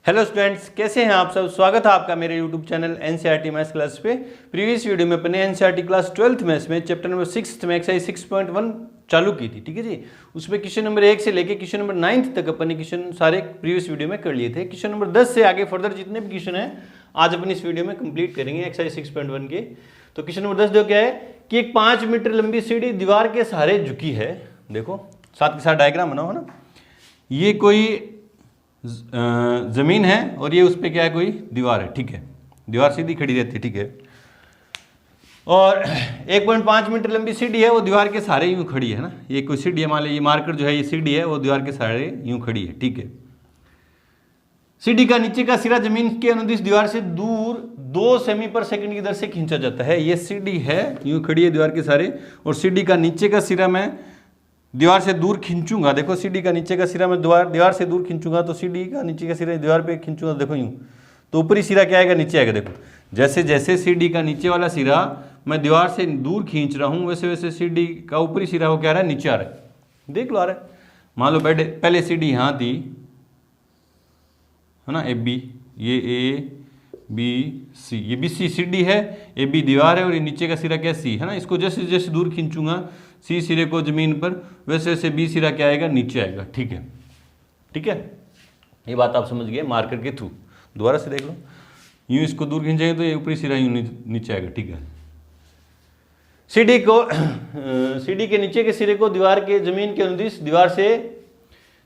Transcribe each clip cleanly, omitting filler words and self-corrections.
Hello students, कैसे हैं आप सब। स्वागत है आपका मेरे YouTube channel NCERT maths class पे। प्रीवियस वीडियो में अपने एनसीईआरटी क्लास 12th मैथ्स में चैप्टर नंबर 6 में एक्सरसाइज 6.1 चालू की थी, ठीक है जी। उसमें क्वेश्चन नंबर 1 से लेके क्वेश्चन नंबर 9 तक अपने क्वेश्चन सारे प्रीवियस वीडियो में कर लिए थे। क्वेश्चन नंबर 10 से आगे फर्दर जितने भी क्वेश्चन हैं आज अपन इस वीडियो में कंप्लीट करेंगे एक्सरसाइज 6.1 के। तो क्वेश्चन नंबर 10 जो क्या है कि एक 5 मीटर लंबी सीढ़ी दीवार के सहारे झुकी है। देखो साथ के साथ डायग्राम बनाओ ना। ये कोई जमीन है और ये उस पर क्या है, कोई दीवार है, ठीक है। दीवार सीधी खड़ी रहती है, ठीक है। और 1.5 मीटर लंबी सीढ़ी है, वो दीवार के सहारे यूं खड़ी है ना। ये कोई सीढ़ी है, मान लीजिए ये मार्कर जो है ये सीढ़ी है, वो दीवार के सहारे यूं खड़ी है, ठीक है। सीढ़ी का नीचे का सिरा जमीन के अनुदिश दीवार से दूर 2 सेमी पर सेकंड की दर से खींचा जाता है। ये सीढ़ी है, यूं खड़ी है दीवार के सहारे, और सीढ़ी का नीचे का सिरा मैं दीवार से दूर खींचूंगा। देखो सीढ़ी का नीचे का सिरा मैं दीवार से दूर खींचूंगा, तो सीढ़ी का नीचे का सिरा दीवार पे खींचूंगा, देखो यूं, तो ऊपरी सिरा क्या आएगा, नीचे आएगा। देखो जैसे जैसे सीढ़ी का नीचे वाला सिरा मैं दीवार से दूर खींच रहा हूं, वैसे वैसे सीढ़ी का ऊपरी सिरा वो क्या आ रहा है, नीचे आ रहा है। देख लो आ रहा है। मान लो पहले सीढ़ी यहाँ थी, है ना, ए बी, ये ए बी सी, ये बी सी सीढ़ी है, ए बी दीवार है, और ये नीचे का सिरा क्या सी है ना। इसको जैसे जैसे दूर खींचूंगा सी सिरे को जमीन पर, वैसे वैसे बी सिरा क्या आएगा, नीचे आएगा, ठीक है। ठीक है, ये बात आप समझ गए मार्कर के थ्रू। दोबारा से देख लो, यूं इसको दूर खींचेंगे तो ये ऊपरी सिरा यूं नीचे आएगा, ठीक है। सीढ़ी के नीचे के सिरे को दीवार के जमीन के अनुदिश दीवार से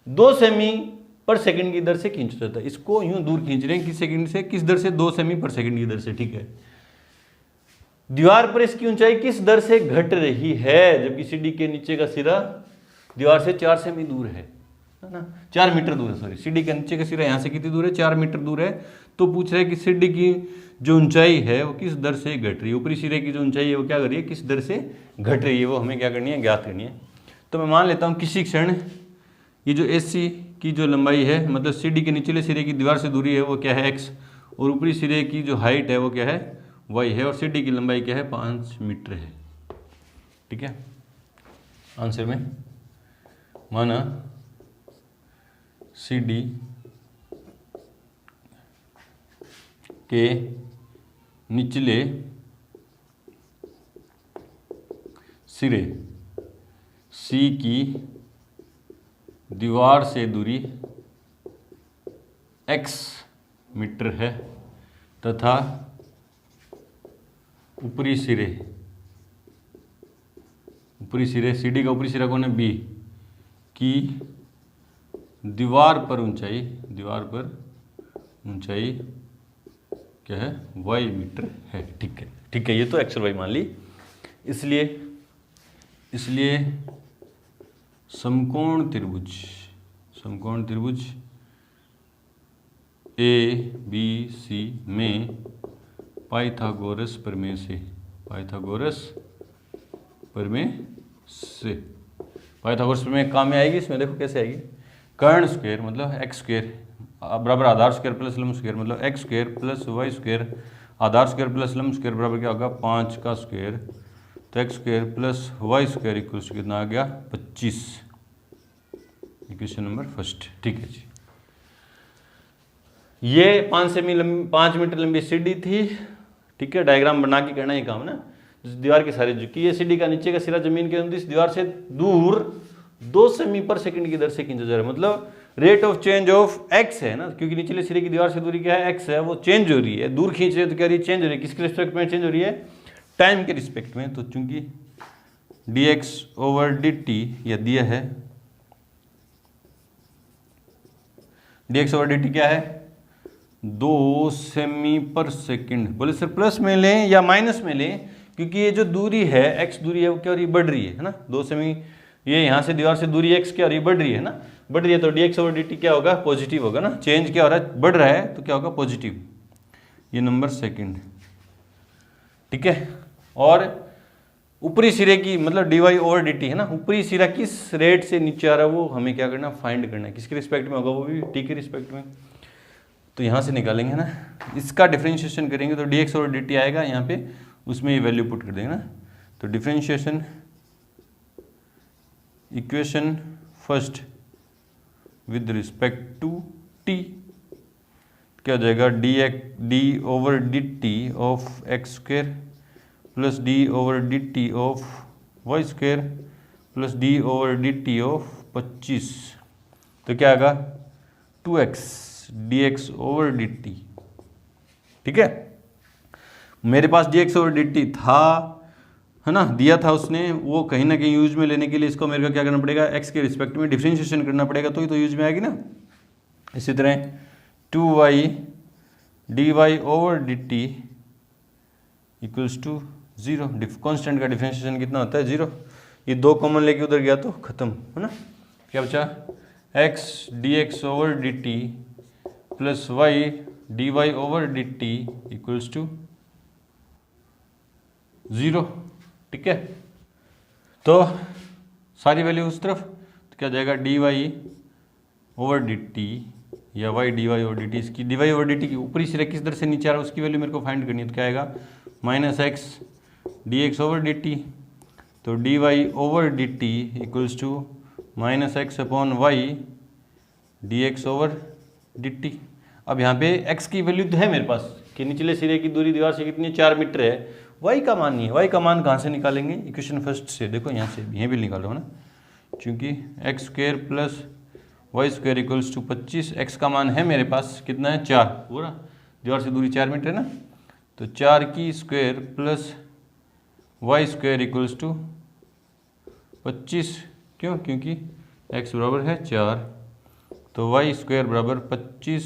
2 सेमी पर सेकंड की दर से खींचा जाता है। इसको यूं दूर खींच रहे हैं किस सेकंड से, किस दर से, 2 सेमी पर सेकंड की दर से, ठीक है। दीवार पर इसकी ऊंचाई किस दर से घट रही है, जबकि सीढ़ी के नीचे का सिरा दीवार से 4 सेमी दूर है ना, 4 मीटर दूर है, सॉरी। सीढ़ी के नीचे का सिरा यहाँ से कितनी दूर है, 4 मीटर दूर है। तो पूछ रहे हैं कि सीढ़ी की जो ऊंचाई है वो किस दर से घट रही है, ऊपरी सिरे की जो ऊंचाई है वो क्या कर रही है, किस दर से घट रही है, वो हमें क्या करनी है, ज्ञात करनी है। तो मैं मान लेता हूँ किसी क्षण ये जो AC की जो लंबाई है, मतलब सीढ़ी के निचले सिरे की दीवार से दूरी है वो क्या है, x, और ऊपरी सिरे की जो हाइट है वो क्या है, y है, और सीढ़ी की लंबाई क्या है, 5 मीटर है, ठीक है। आंसर में माना सीढ़ी के निचले सिरे C की दीवार से दूरी x मीटर है तथा ऊपरी सिरे सीढ़ी का ऊपरी सिरा कौन है, B की दीवार पर ऊंचाई क्या है, y मीटर है, ठीक है। ठीक है, ये तो x और y मान ली। इसलिए समकोण त्रिभुज ABC में पाइथागोरस प्रमेय से पाइथागोरस प्रमेय काम में आएगी। इसमें देखो कैसे आएगी, कर्ण स्क्वायर मतलब x स्क्वायर बराबर आधार स्क्वायर प्लस लंब स्क्वायर, मतलब x square plus y square आधार स्क्वायर प्लस लंब स्क्वायर बराबर क्या होगा, 5 का स्क्वायर। तो x square plus y square equals कितना आ गया, 25। क्वेश्चन नंबर फर्स्ट, ठीक है जी। ये 5 मीटर लंबी सीढ़ी थी, ठीक है। डायग्राम बना के करना ही काम ना। दीवार के सारे झुकी है, सीढ़ी का नीचे का सिरा जमीन के अनुदिश दीवार से दूर 2 सेमी पर सेकंड की दर से खींचा जा रहा है। मतलब rate of change of x है ना, क्योंकि निचले सिरे की दीवार से दूरी क्या है, x है, वो चेंज हो रही है। दूर खींच रहे तो क्या रही है, चेंज हो रही है। किसके रिस्पेक्ट में चेंज हो रही है, टाइम के रिस्पेक्ट में। तो चूंकि dx/dt यह दिया है, dx/dt क्या है, 2 सेमी पर सेकंड। बोले सर प्लस में लें या माइनस में लें, क्योंकि ये जो दूरी है x दूरी है वो क्या हो रही है, बढ़ रही है ना। 2 सेमी ये यहाँ से दीवार से दूरी x क्या हो रही है, बढ़ रही है ना, बढ़ रही है। तो dx/dt क्या होगा, पॉजिटिव होगा ना। चेंज क्या हो रहा है, बढ़ रहा है, तो क्या होगा, पॉजिटिव। ये नंबर सेकंड, ठीक है। और ऊपरी सिरे की मतलब dy/dt है ना, ऊपरी सिरा किस रेट से नीचे आ रहा है वो हमें क्या करना, फाइंड करना है। किसके रिस्पेक्ट में होगा, वो भी t के रिस्पेक्ट में। तो यहाँ से निकालेंगे ना, इसका डिफरेंशिएशन करेंगे तो dx/dt आएगा यहाँ पे, उसमें ये वैल्यू पुट कर देंगे ना। तो differentiation equation first with respect to t क्या हो जाएगा d over d t of x square plus d over d t of y square plus d over d t of 25। तो क्या आएगा 2x dx over d T. ठीक है, मेरे पास dx over d T था, है ना, दिया था उसने, वो कहीं ना कहीं यूज में लेने के लिए इसको मेरे को क्या करना पड़ेगा, x के रिस्पेक्ट में डिफरेंशिएशन करना पड़ेगा, तो ही तो यूज में आएगी ना। इसी तरह 2y dy over d t equals to 0। Constant का डिफरेंशिएशन कितना होता है 0। ये 2 कॉमन लेके उधर गया तो खत्म, है ना। क्या बचा x dx over d t plus y dy over d t equals to 0। ठीक है, तो सारी वैल्यू उस तरफ, तो क्या जाएगा dy ओवर डी टी या y dy over d T. इसकी dy ओवर डी टी की ऊपरी सिरे किस दर से नीचे आ रहा है उसकी वैल्यू मेरे को फाइंड करनी है। तो क्या आएगा minus x dx over d t, तो dy over d t equals to minus x upon y dx over d t. अब यहाँ पे x की वैल्यू तो है मेरे पास कि निचले सिरे की दूरी दीवार से कितनी 4 मीटर है, y का मान नहीं है। y का मान कहाँ से निकालेंगे, इक्वेशन फर्स्ट से, देखो यहाँ से यहीं भी निकाल रहा हूँ ना, क्योंकि x square plus y square equals to 25। x का मान है मेरे पास कितना है 4, पूरा दीवार से दूरी 4 मीटर है ना, तो 4 की square plus y square equals to 25। क्यों, क्योंकि x बराबर है 4, तो वाई स्क्वेयर बराबर 25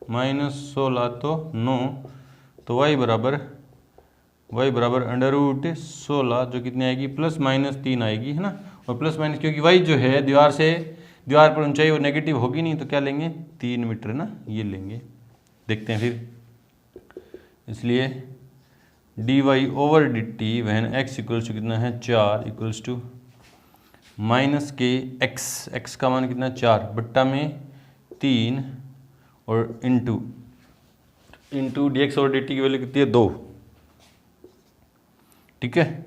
माइनस 16 तो 9, तो y बराबर अंडर रूट 16 जो कितनी आएगी प्लस माइनस 3 आएगी, है ना। और प्लस माइनस क्योंकि y जो है दीवार पर ऊंचाई वो नेगेटिव होगी नहीं, तो क्या लेंगे 3 मीटर ना, ये लेंगे। देखते हैं फिर, इसलिए d y over d t when x equals to कितना है 4 इक्वल्स टू माइनस के एक्स का मान कितना 4 बट्टा में 3 और into d x over d t की वैल्यू कितनी है 2। ठीक है,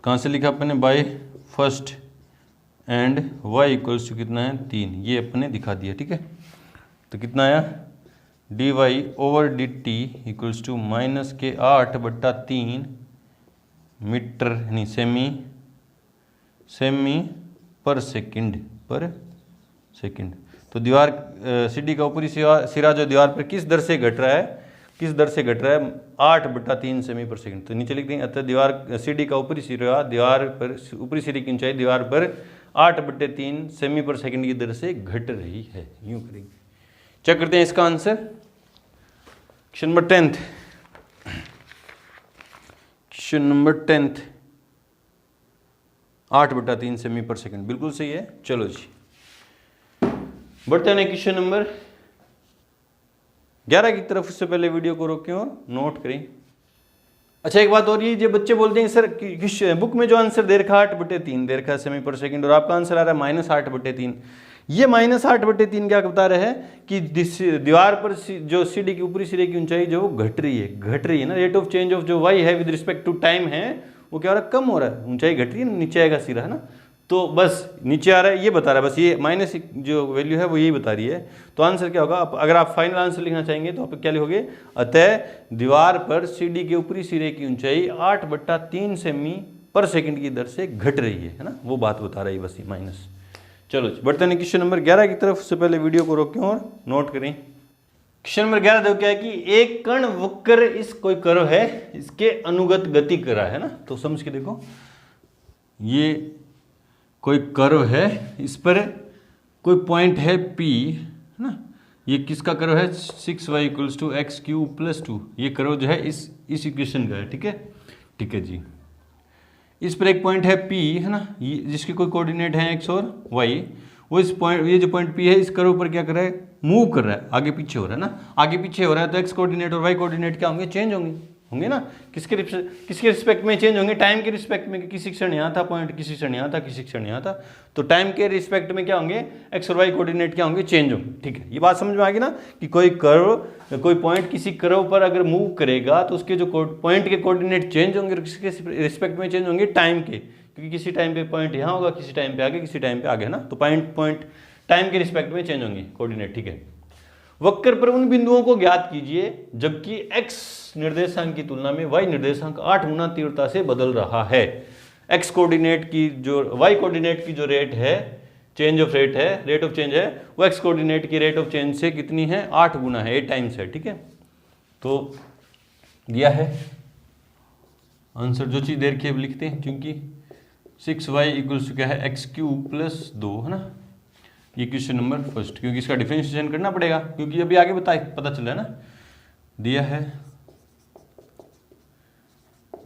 कहाँ से लिखा अपने by first and y equals to कितना है 3, ये अपने दिखा दिया। ठीक है, तो कितना आया d y over d t equals to minus के 8 बट्टा 3 मीटर यानी सेमी पर सेकंड। तो दीवार सीडी का ऊपरी सिरा जो दीवार पर किस दर से घट रहा है 8 बट्टा 3 सेमी पर सेकंड। तो नीचे लिख देंगे, अतः दीवार सीडी का ऊपरी सिरा ऊपरी सिरे की ऊंचाई दीवार पर 8 बट्टे 3 सेमी पर सेकंड की दर से घट रही है। यूं करेंगे, चेक करते हैं इसका आंसर। क्वेश्चन नंबर 10 8 बट्टा 3 सेमी पर सेकंड, बिल्कुल सही है। चलो जी, बढ़ते हैं क्वेश्चन नंबर 11 की तरफ। उससे पहले वीडियो को रोकें और नोट करें। अच्छा, एक बात और, ये जो बच्चे बोलते हैं सर किस बुक में जो आंसर दे रखा है 8 बट्टे 3 दे रखा है सेमी पर सेकंड, और आपका आंसर आ रहा है माइनस 8 बट्टे 3। ये माइनस 8 बट्टे 3 क्या बता रहे हैं कि दीवार पर जो सीडी की ऊपरी सिरे की ऊंचाई जो घट रही है ना, रेट ऑफ चेंज ऑफ जो वाई है विद रिस्पेक्ट टू टाइम है वो क्या हो रहा है, कम हो रहा है, ऊंचाई घट रही है, नीचे आएगा सिरा, है ना। तो बस नीचे आ रहा है ये बता रहा है, बस ये माइनस जो वैल्यू है वो यही बता रही है। तो आंसर क्या होगा, अगर आप फाइनल आंसर लिखना चाहेंगे तो आप क्या लिखोगे, अतः दीवार पर सीडी के ऊपरी सिरे की ऊंचाई 8 बट्टा 3 सेमी पर सेकंड की दर से घट रही है ना, वो बात बता रही है बस ये माइनस। चलो बढ़ते हैं क्वेश्चन नंबर 11 की तरफ। उससे पहले वीडियो को रोकें और नोट करें। क्वेश्चन नंबर 11 देखो क्या है कि एक कण वक्र इस कोई कर्व है, इसके अनुगत गति कर रहा है ना। तो समझ के देखो, ये कोई कर्व है, इस पर कोई पॉइंट है P, है ना। ये किसका कर्व है 6y equals to x cube plus 2। ये कर्व जो है इस इक्वेशन का है। ठीक है जी। इस पर एक पॉइंट है P, है ना, ये जिसके कोई कोऑर्डिनेट है x और y। वो इस पॉइंट, ये जो पॉइंट P है इस कर्व पर क्या कर रहा है, मूव कर रहा है, आगे पीछे हो रहा है ना। आगे पीछे हो रहा है तो x कोऑर्डिनेट और y कोऑर्डिनेट क्या होंगे, चेंज होंगे ना। किसके रिस्पेक्ट में चेंज होंगे, टाइम के रिस्पेक्ट में। किसी क्षण यहाँ था पॉइंट, किसी क्षण यहाँ था, किसी क्षण यहाँ था, तो टाइम के रिस्पेक्ट में क्या होंगे, एक्स और वाई कोऑर्डिनेट क्या होंगे, चेंज होंगे। ठीक है, ये बात समझ में आ गई ना कि कोई पॉइंट किसी कर्व पर अगर मूव करेगा तो उसके जो पॉइंट के कोऑर्डिनेट चेंज होंगे, किसके रिस्पेक्ट में चेंज होंगे, टाइम के, क्योंकि किसी टाइम पे पॉइंट यहाँ होगा, किसी टाइम पे आगे, किसी टाइम पे आगे, है ना। तो पॉइंट टाइम के रिस्पेक्ट में चेंज होंगे कोऑर्डिनेट। ठीक है, वक्र पर उन बिंदुओं को ज्ञात कीजिए जबकि x निर्देशांक की तुलना में y निर्देशांक 8 गुना तीव्रता से बदल रहा है। x कोऑर्डिनेट की जो y कोऑर्डिनेट की जो रेट है, चेंज ऑफ रेट है, रेट ऑफ चेंज है, वो x कोऑर्डिनेट की रेट ऑफ चेंज से कितनी है, 8 गुना है, 8 टाइम्स है। ठीक है, तो दिया है आंसर, जो चीज दे रखी है लिखते हैं, क्योंकि 6y इक्वल्स क्या है, एक्स क्यूब प्लस 2 है ना, ये क्वेश्चन नंबर फर्स्ट, क्योंकि इसका डिफरेंशिएशन करना पड़ेगा, क्योंकि अभी आगे पता चला है ना। दिया है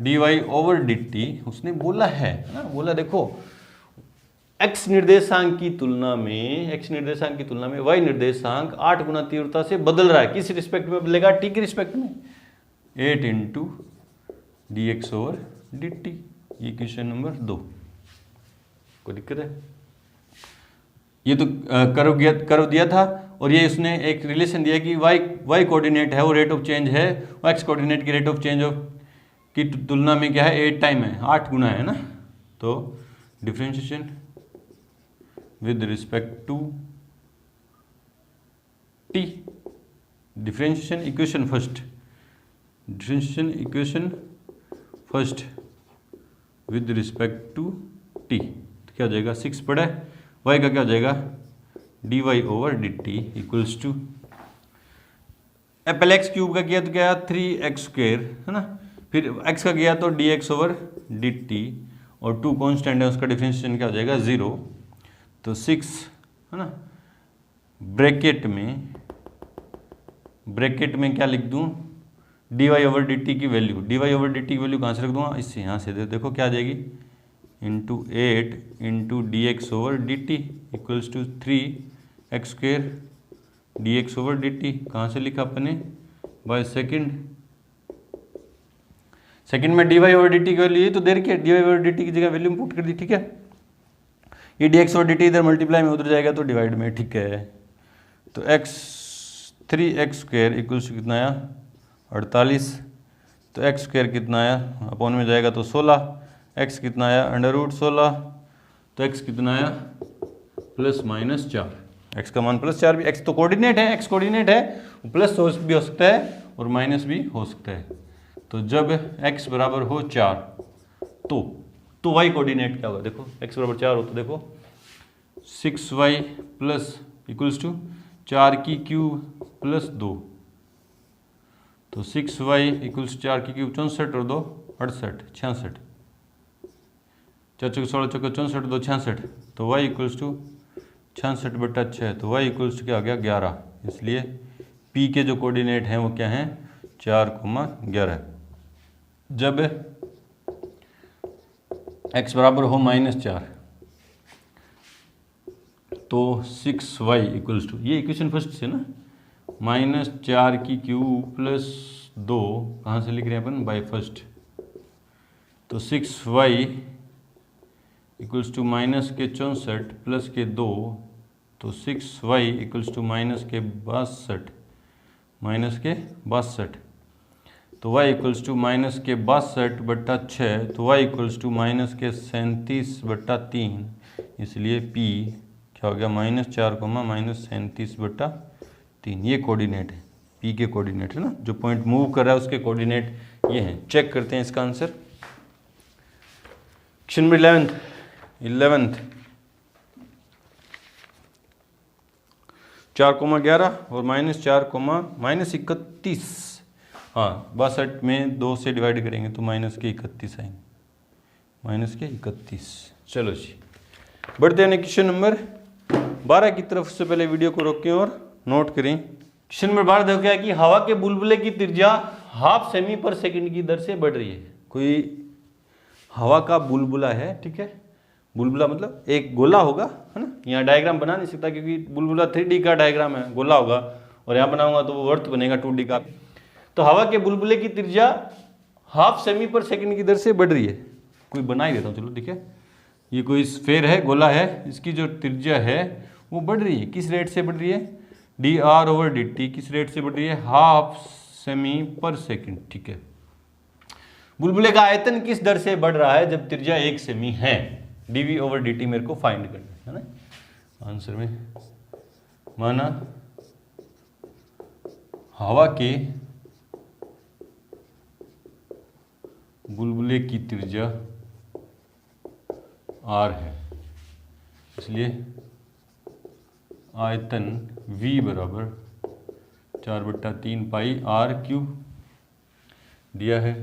dy ओवर dt, उसने बोला है ना, बोला देखो x निर्देशांक की तुलना में y निर्देशांक 8 गुना तीव्रता से बदल रहा है। किस रिस्पेक्ट में बदलेगा, t के रिस्पेक्ट में, 8 इंटू dx ओवर dt। ये क्वेश्चन नंबर 2। कोई दिक्कत है? ये तो कर्व दिया था, और ये उसने एक रिलेशन दिया कि y कोऑर्डिनेट है वो रेट ऑफ चेंज है, x कोऑर्डिनेट की रेट ऑफ चेंज की तुलना में क्या है, 8 टाइम है, 8 गुना है ना। तो differentiation with respect to t, differentiation equation first with respect to t, तो क्या हो जाएगा, 6 पड़ा है, y का क्या हो जाएगा, dy over dt equals to, पहले x क्यूब का किया तो क्या 3x स्क्वेयर है ना, फिर x का किया तो dx ओवर dt, और 2 कांस्टेंट है, उसका डिफरेंशिएशन क्या हो जाएगा 0, तो 6 है ना, ब्रैकेट में क्या लिख दूं, dy ओवर dt की वैल्यू, कहाँ से रख दूंगा, इससे यहाँ से देखो क्या आ जाएगी, into 8 into d x over d t equals to 3x square dx over dt। कहाँ से लिखा अपने, बाय सेकंड में dy ओवर dt की वैल्यू ये तो दे रखी है, dy ओवर dt की जगह वैल्यू पुट कर दी। ठीक है, ये dx ओवर dt इधर मल्टीप्लाई में उधर जाएगा तो डिवाइड में। ठीक है, तो 3x स्क्वेयर इक्वल्स टू कितना आया 48, तो x स्क्वेयर कितना आया, अपॉन में जाएगा तो 16, x कितना आया √16, तो x कितना आया ±4, x का मान +4 भी, x तो कोऑर्डिनेट है, x कोऑर्डिनेट है, प्लस भी हो सकता है और माइनस भी हो सकता है। तो जब x बराबर हो 4 तो y कोऑर्डिनेट क्या होगा, देखो x बराबर 4 हो तो देखो 6y प्लस इक्वल्स टू 4 की क्यूब प्लस 2, तो 6y इक्वल्स 4 की क्यूब 64 और 2 68, 66, 4 चौके 16 चौके 64 2 66, तो y इक्वल्स टू 66/6, तो y इक्वल्स टू क्या आ गया 11। इसलिए p के जो कोऑर्डिनेट हैं वो क्या हैं 4,11। जब x बराबर हो -4 तो 6y इक्वल्स टू, ये इक्वेशन फर्स्ट से ना, -4 की क्यूब प्लस 2, कहाँ से लिख रहे हैं अपन, बाय फर्स्ट, तो 6y इक्वल्स टू माइनस के 64 प्लस के 2, तो 6y इक्वल्स टू माइनस के 62, तो y इक्वल्स टू माइनस के 62/6, तो y इक्वल्स टू माइनस के 37/3, इसलिए p क्या हो गया -4, -37/3। ये कोऑर्डिनेट है, p के कोऑर्डिनेट है ना, जो पॉइंट मूव कर रहा है उसके कोऑर्डिनेट ये हैं। चेक करते हैं इसका आंसर। क्वेश्चन नंबर 11th 4,11 और -4, -31, हाँ 62 में 2 से डिवाइड करेंगे तो -31 आएंगे, -31। चलो जी, बढ़ते हैं क्वेश्चन नंबर 12 की तरफ। से पहले वीडियो को रोकें और नोट करें। क्वेश्चन नंबर 12 देखो क्या है कि हवा के बुलबुले की त्रिज्या ½ सेमी पर सेकंड की दर से बढ़ रही है। कोई हवा का बुलबुला है, ठीक है, बुलबुला मतलब एक गोला होगा, है ना, यहाँ डायग्राम बना नहीं सकता क्योंकि बुलबुला 3D का डायग्राम है, गोला होगा, और यहाँ बनाऊंगा तो वो वर्त बनेगा 2D का। तो हवा के बुलबुले की त्रिज्या ½ सेमी पर सेकंड की दर से बढ़ रही है। कोई बना ही देता हूँ, चलो देखिए, ये कोई स्फेयर है, गोला है, इसकी जो त्रिज्या है वो बढ़ रही है। किस रेट से बढ़ रही है, dr/dt किस रेट से बढ़ रही है, ½ सेमी पर सेकंड। ठीक है, बुलबुले का आयतन किस दर से बढ़ रहा है जब त्रिज्या 1 सेमी है, dv/dt मेरे को फाइंड करना है ना। आंसर में माना हवा के बुलबुले की त्रिज्या r है, इसलिए आयतन v बराबर 4/3 पाई r³ दिया है।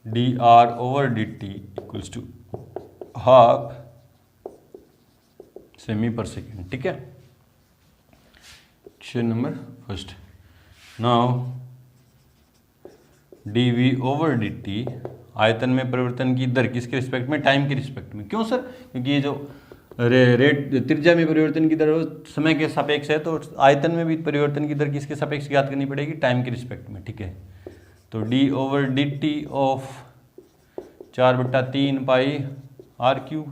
dr/dt इक्वल्स टू हाफ सेमी पर सेकेंड। ठीक है, question number first. Now dv/dt आयतन में परिवर्तन की दर किसके रिस्पेक्ट में? टाइम के रिस्पेक्ट में। क्यों सर? क्योंकि ये जो रेट त्रिज्या में परिवर्तन की दर समय के सापेक्ष है, तो आयतन में भी परिवर्तन की दर किसके सापेक्ष ज्ञात करनी पड़ेगी? टाइम के रिस्पेक्ट में। ठीक है, तो d/dt ऑफ 4/3 पाई r³,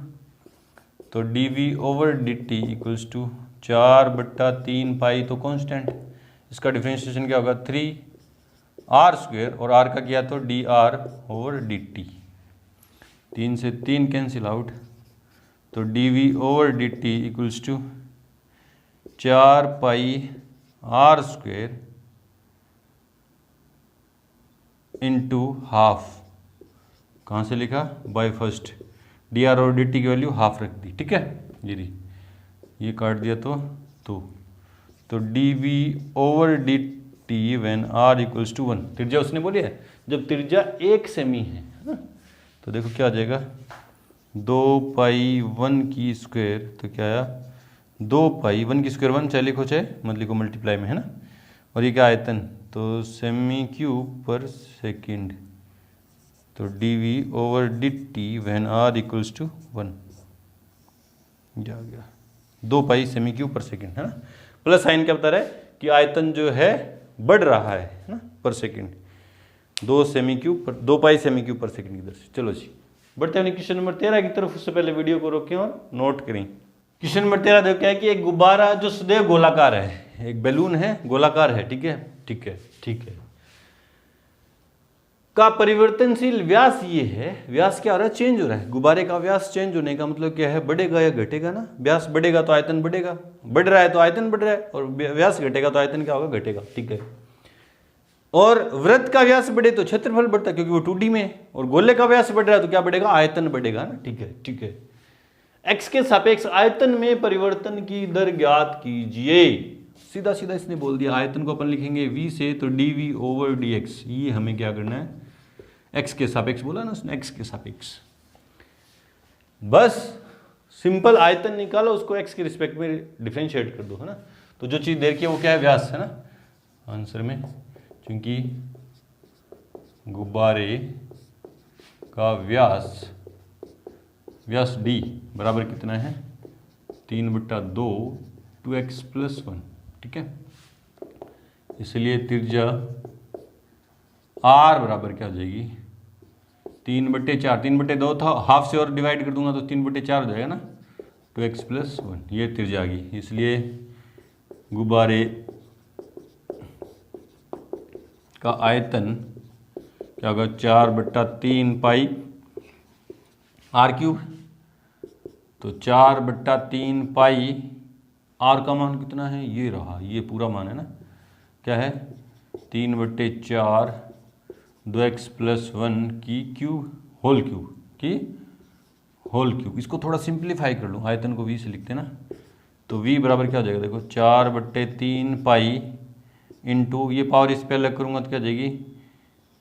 तो dv/dt इक्वल्स टू 4/3 पाई, तो कांस्टेंट, इसका डिफरेंशिएशन क्या होगा? 3r², और r का किया तो dr/dt, 3 से 3 कैंसिल आउट, तो dv/dt equals to 4 pi r² into half. कहाँ से लिखा? बाय फर्स्ट, dr/dt की वैल्यू हाफ रख दी। ठीक है, ये काट दिया तो dv/dt when r equals to 1, त्रिज्या उसने बोली है, जब त्रिज्या 1 सेमी है ना, तो देखो क्या आ जाएगा, 2 पाई 1 की स्क्वायर, तो क्या आया 2 पाई 1 की स्क्वायर 1, चाहे लिखो चाहे मत लिखो, मल्टीप्लाई में है ना, और ये क्या आयतन, तो सेमी क्यूब पर सेकेंड, तो dv/dt when r equals to 1 जा गया 2 पाई सेमी क्यूब पर सेकेंड है ना। प्लस साइन क्या बता रहा है कि आयतन जो है बढ़ रहा है ना पर सेकेंड, 2 पाई सेमी क्यूब पर सेकेंड की दर से। चलो जी बढ़ते हैं क्वेश्चन नंबर 13 की तरफ। उससे पहले वीडियो को रोकें और नोट करें। क्वेश्चन नंबर 13 देखो क्या है कि एक गुब्बारा जो सदैव गोलाकार है, एक बैलून है गोलाकार है, ठीक है, का परिवर्तनशील व्यास ये है, व्यास क्या हो रहा है? चेंज हो रहा है। गुब्बारे का व्यास चेंज होने का मतलब क्या है? बढ़ेगा या घटेगा ना। व्यास बढ़ेगा तो आयतन बढ़ेगा, बढ़ रहा है तो आयतन बढ़ रहा है, और व्यास घटेगा तो आयतन क्या होगा? घटेगा। ठीक है, और वृत्त का व्यास बढ़े तो क्षेत्रफल बढ़ता है क्योंकि वो 2D में है, और गोले का व्यास बढ़ रहा है तो क्या बढ़ेगा? आयतन बढ़ेगा ना। ठीक है, x के सापेक्ष आयतन में परिवर्तन की दर ज्ञात कीजिए। सीधा इसने बोल दिया, आयतन को अपन लिखेंगे v से, तो dv/dx, ये हमें क्या करना है? x के सापेक्ष बोला ना उसने, x के सापेक्ष, बस सिंपल आयतन निकालो, उसको x के रिस्पेक्ट में डिफरेंशिएट कर दो, है ना। तो जो चीज दे रखी है वो क्या है? व्यास है ना आंसर में, क्योंकि गुब्बारे का व्यास d बराबर कितना है? 3/2 2x + 1। ठीक है, इसलिए त्रिज्या r बराबर क्या हो जाएगी? 3/4, 3/2 था, हाफ से और डिवाइड कर दूंगा तो 3/4 हो जाएगा ना, 2x + 1, ये त्रिज्या आ गई। इसलिए गुब्बारे का आयतन क्या होगा? 4/3 पाई r³, तो 4/3 पाई r का मान कितना है? ये रहा, ये पूरा मान है ना, क्या है? 3/4 2x + 1 की होल क्यूब। इसको थोड़ा सिंप्लीफाई कर लूँ, आयतन को v से लिखते हैं ना, तो v बराबर क्या हो जाएगा? देखो 4/3 पाई इंटू, ये पावर इस पे अलग करूँगा तो क्या जाएगी?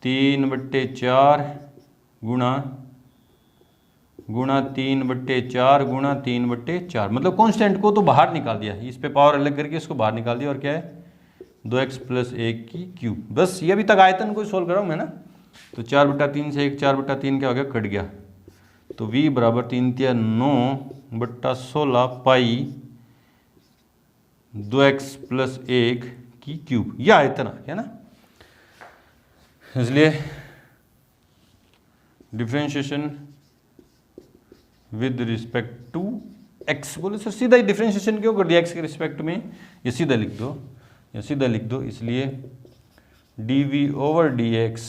3/4 गुणा 3/4 गुणा 3/4, मतलब कांस्टेंट को तो बाहर निकाल दिया, इस पे पावर अलग करके इसको बाहर निकाल दिया, और क्या है? 2x + 1 की क्यूब। बस ये अभी तक आयतन को सोल्व कर रहा हूँ मैं ना, तो 4/3 से 1 4/3 क्या हो गया? कट गया, तो v बराबर 3 × 9/16 पाई 2x + 1 की क्यूब, यह आयतन आ गया ना। इसलिए differentiation with respect to x, बोले सर सीधा ही डिफरेंशिएशन क्यों कर दिया x के रिस्पेक्ट में? ये सीधा लिख दो, इसलिए dv/dx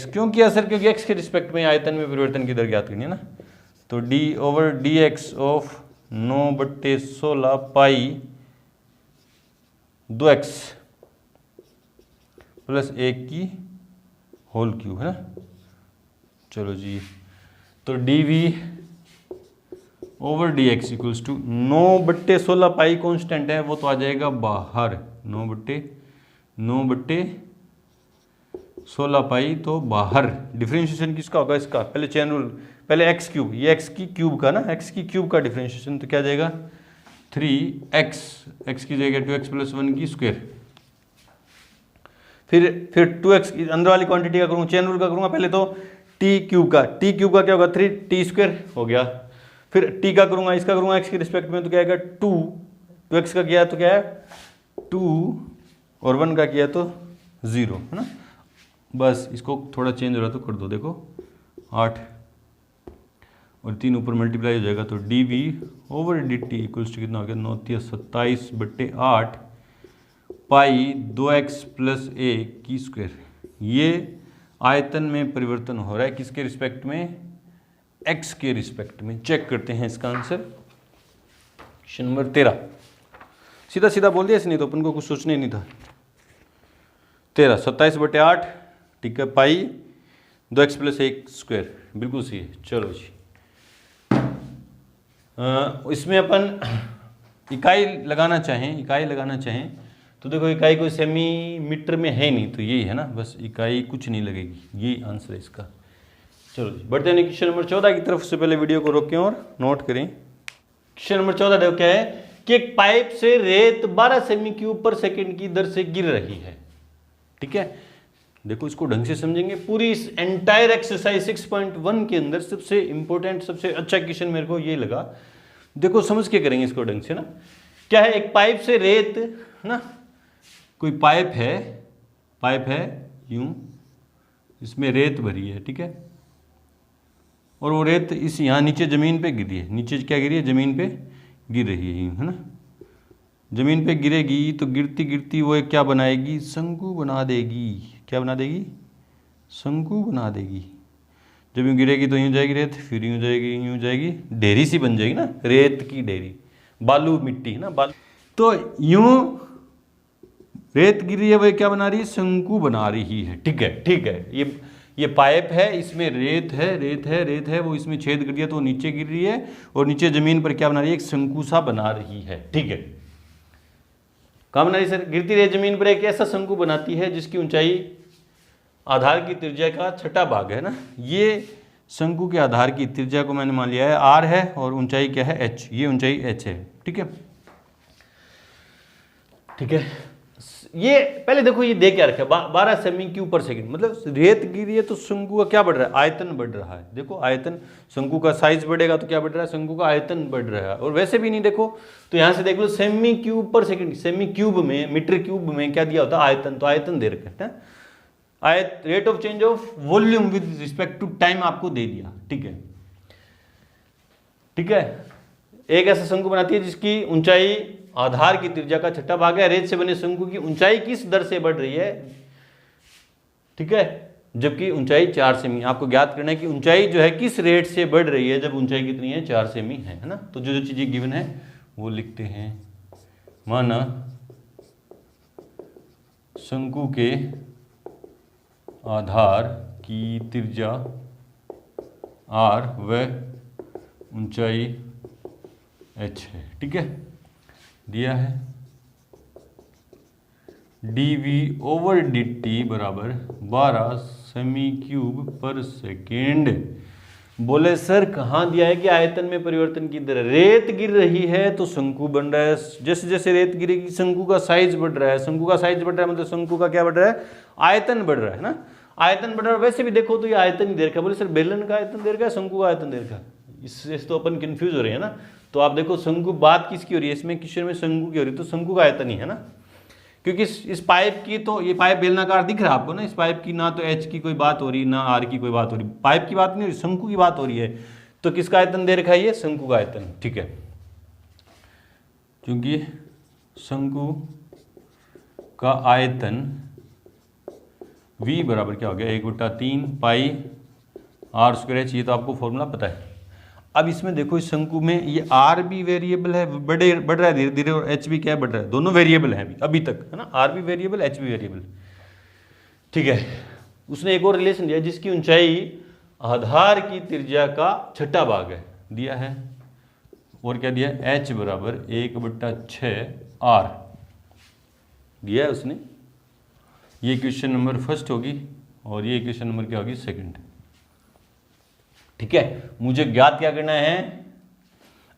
क्यों किया सर? क्योंकि x के रिस्पेक्ट में आयतन में परिवर्तन की दर ज्ञात करनी है ना, तो d/dx of 9/16 pi 2x plus 1 की होल क्यूब है ना। चलो जी, तो dv over dx equals to 9/16 pi constant है, वो तो आ जाएगा बाहर। 9/16 पाई तो बाहर। डिफरेंशिएशन किसका होगा? इसका पहले चेन रूल, पहले एक्स क्यूब, ये एक्स की क्यूब का ना, एक्स की क्यूब का डिफरेंशिएशन, तो क्या आ जाएगा 3x, एक्स की जगह 2x प्लस 1 की स्क्वायर। फिर 2x अंदर वाली क्वांटिटी का करूँगा, चेन रूल का करूँगा पहले तो t क्यूब का क्या होगा 3t स्क्वायर हो गया। फिर t का करूँगा, इसका करूँगा x के रिस्पेक्ट में, तो क्या आएगा 2x का किया तो क्या है 2 और 1 का किया तो 0 है ना। बस इसको थोड़ा चेंज हो रहा तो कर दो, देखो 8 और 3 ऊपर मल्टीप्लाई हो जाएगा, तो dv over dt equals to कितना हो गया 9/27/8 पाई 2x प्लस 1 की स्क्वायर। ये आयतन में परिवर्तन हो रहा है, किसके रिस्पेक्ट में? x के रिस्पेक्ट में। चेक करते हैं इसका आंसर। क्वेश्चन नंबर 13, सीधा सीधा बोल दिया इसने, तो अपन को कुछ सोचना ही नहीं था। 13 27/8, ठीक है, पाई 2x प्लस 1 स्क्वायर, बिल्कुल सही है। चलो जी, इसमें अपन इकाई लगाना चाहें तो देखो इकाई कोई सेमी-मीटर में है नहीं, तो यही है ना, बस इकाई कुछ नहीं लगेगी, यही आंसर है इसका। चलो जी, बढ़ते हैं क्वेश्चन नंबर 14 की तरफ। से पहले वीडियो को रोकें और नोट करें। क्वेश्चन नंबर 14 देखो क्या है कि एक पाइप से रेत 12 सेमी क्यूब पर सेकंड की दर से गिर रही है, ठीक है। देखो इसको ढंग से समझेंगे। पूरी इस एंटायर एक्सरसाइज 6.1 के अंदर सबसे इंपॉर्टेंट, सबसे अच्छा क्वेश्चन मेरे को ये लगा। देखो समझ के करेंगे इसको ढंग से ना। क्या है, एक पाइप से रेत ना, कोई पाइप है यूं, इसमें रेत भरी है, ठीक है, और वो रेत इस यहाँ नीचे ज़मीन पे गिर रही है। नीचे क्या गिर रही है? ज़मीन पे गिर रही है, यूं है ना। ज़मीन पे गिरेगी तो गिरती गिरती वो एक क्या बनाएगी? शंकु बना देगी। क्या बना देगी? शंकु बना देगी। जब यूँ गिरेगी तो यूँ जाएगी रेत, फिर यूँ जाएगी, ढेरी सी बन जाएगी ना, रेत की ढेरी, बालू मिट्टी है ना, बालू। तो यूँ रेत गिर रही है, वो क्या बना रही है? शंकु बना रही है, ठीक है। ये पाइप है, इसमें रेत है, वो इसमें छेद कर दिया तो वो नीचे गिर रही है, और नीचे जमीन पर क्या बना रही है? एक शंकु सा बना रही है, ठीक है। कहाँ बना रही है सर? गिरती रही जमीन पर एक ऐसा शंकु बनाती है जिसकी ऊंचाई आधार की त्रिज्या का छठा भाग है ना। ये शंकु के आधार की त्रिज्या को मैंने मान लिया है r है, और ऊंचाई क्या है? h। ये ऊंचाई h है, ठीक है। ये पहले देखो, ये दे क्या रखा है? 12 सेमी क्यूब पर सेकंड, मतलब रेत गिरी है तो शंकु का क्या बढ़ रहा है? आयतन बढ़ रहा है। देखो आयतन, शंकु का साइज बढ़ेगा तो क्या बढ़ रहा है? शंकु का आयतन बढ़ रहा है। और वैसे भी नहीं देखो तो यहां से देख लो, सेमी क्यूब पर सेकंड, सेमी क्यूब में, मीटर क्यूब में क्या दिया होता है? आयतन। तो आयतन दे रखा है, rate of change of volume with respect to time आपको दे दिया, ठीक है। एक ऐसा शंकु बनाती है जिसकी ऊंचाई आधार की त्रिज्या का छठा भाग है। रेत से बने शंकु की ऊंचाई किस दर से बढ़ रही है? ठीक है, जबकि ऊंचाई 4 सेमी। आपको ज्ञात करना है कि ऊंचाई जो है किस रेट से बढ़ रही है, जब ऊंचाई कितनी है? 4 सेमी है ना। तो जो जो चीजें गिवन है वो लिखते हैं। माना शंकु के आधार की त्रिज्या r व ऊंचाई h है, ठीक है, दिया है। dv ओवर dt बराबर 12 सेमी क्यूब पर सेकेंड। बोले सर कहाँ दिया है कि आयतन में परिवर्तन की दर? रेत गिर रही है तो शंकु बन रहा है। जैसे जैसे रेत गिरेगी शंकु का साइज बढ़ रहा है। शंकु का साइज बढ़ रहा है मतलब शंकु का क्या बढ़ रहा है? आयतन बढ़ रहा है ना। आयतन बढ़ रहा है। वैसे भी देखो तो ये आयतन ही दे रखा है। बोले सर बेलन का आयतन दे रखा है, शंकु का आयतन दे रखा है, इससे तो अपन कंफ्यूज हो रहे हैं ना। तो आप देखो शंकु बात किसकी हो रही है? इसमें क्वेश्चन में शंकु की हो रही है, तो शंकु का आयतन ही है ना। क्योंकि इस पाइप की, तो ये पाइप बेलनाकार दिख रहा है आपको ना, इस पाइप की ना तो एच की कोई बात हो रही, ना आर की कोई बात हो रही, पाइप की बात नहीं हो रही, शंकु की बात हो रही है। तो किसका आयतन दे रखा है? ये शंकु का आयतन, ठीक है। क्योंकि शंकु का आयतन V बराबर क्या हो गया? 1/3 पाई r स्क्वायर h। ये तो आपको फॉर्मूला पता है। अब इसमें देखो इस शंकु में ये आर भी वेरिएबल है, बढ़ रहा है धीरे धीरे, और एच भी क्या है, बढ़ रहा है, दोनों वेरिएबल है अभी तक, है ना, आर भी वेरिएबल, एच भी वेरिएबल। ठीक है, उसने एक और रिलेशन दिया जिसकी ऊंचाई आधार की त्रिज्या का छठा भाग है, दिया है। और क्या दिया, h बराबर 1/6 r दिया है उसने। ये क्वेश्चन नंबर फर्स्ट होगी और ये क्वेश्चन नंबर क्या होगी, सेकंड। ठीक है, मुझे ज्ञात क्या करना है,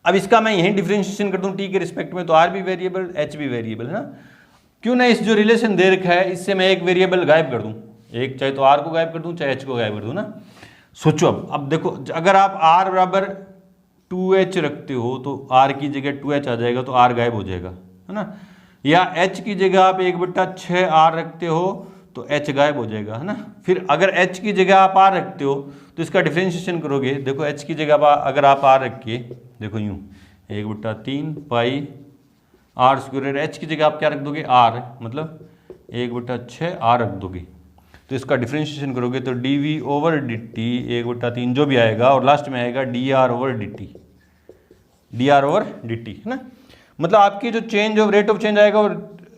अब इसका मैं यहीं डिफरेंशिएशन कर दूं t के रिस्पेक्ट में, तो r भी वेरिएबल h भी वेरिएबल है ना। क्यों ना इस जो रिलेशन दे रखा है इससे मैं एक वेरिएबल गायब कर दूं, एक चाहे तो r को गायब कर दूं चाहे h को गायब कर दूं ना। सोचो अब देखो, अगर आप r बराबर 2h रखते हो तो r की जगह 2h आ जाएगा, तो r गायब हो जाएगा, है ना। या h की जगह आप 1/6 r रखते हो तो h गायब हो जाएगा, है ना। फिर अगर h की जगह आप r रखते हो तो इसका डिफरेंशिएशन करोगे, देखो h की जगह अगर आप r रखिए, देखो यूं 1/3 पाई r स्क्वायर, h की जगह आप क्या रख दोगे, r, मतलब 1/6 r रख दोगे। तो इसका डिफरेंशिएशन करोगे तो dv/dt 1/3 जो भी आएगा, और लास्ट में आएगा dr/dt, है ना। मतलब आपकी जो change of rate of change आएगा वो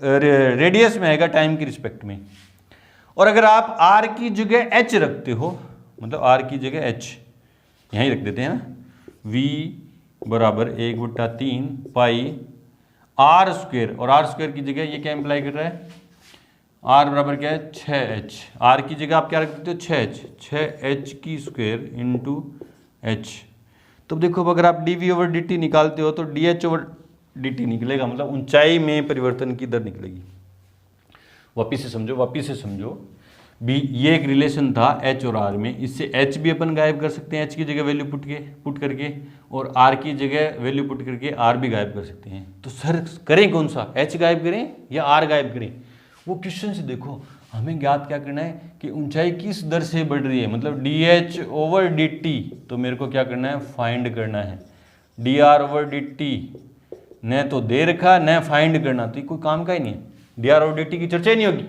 रेडियस में आएगा, टाइम की रिस्पेक्ट में। और अगर आप r की जगह h रखते हो, मतलब r की जगह h यहीं रख देते हैं ना, v बराबर 1/3 पाई r स्क्वायर, और r स्क्वायर की जगह ये क्या इम्प्लाई कर रहा है, r बराबर क्या है 6h, r की जगह आप क्या रख देते हो 6h की स्क्वायर इंटू h। तो देखो अब अगर आप dv/dt निकालते हो तो dh/dt निकलेगा, मतलब ऊंचाई में परिवर्तन की दर निकलेगी। वापिस से समझो भी, ये एक रिलेशन था h और r में, इससे h भी अपन गायब कर सकते हैं, h की जगह वैल्यू पुट करके, और r की जगह वैल्यू पुट करके r भी गायब कर सकते हैं। तो सर करें कौन सा, h गायब करें या r गायब करें, वो क्वेश्चन से देखो हमें ज्ञात क्या करना है कि ऊंचाई किस दर से बढ़ रही है, मतलब dh/dt, तो मेरे को क्या करना है, फाइंड करना है। dr/dt न तो दे रखा न फाइंड करना, तो ये कोई काम का ही नहीं है, dr/dt की चर्चा ही नहीं होगी,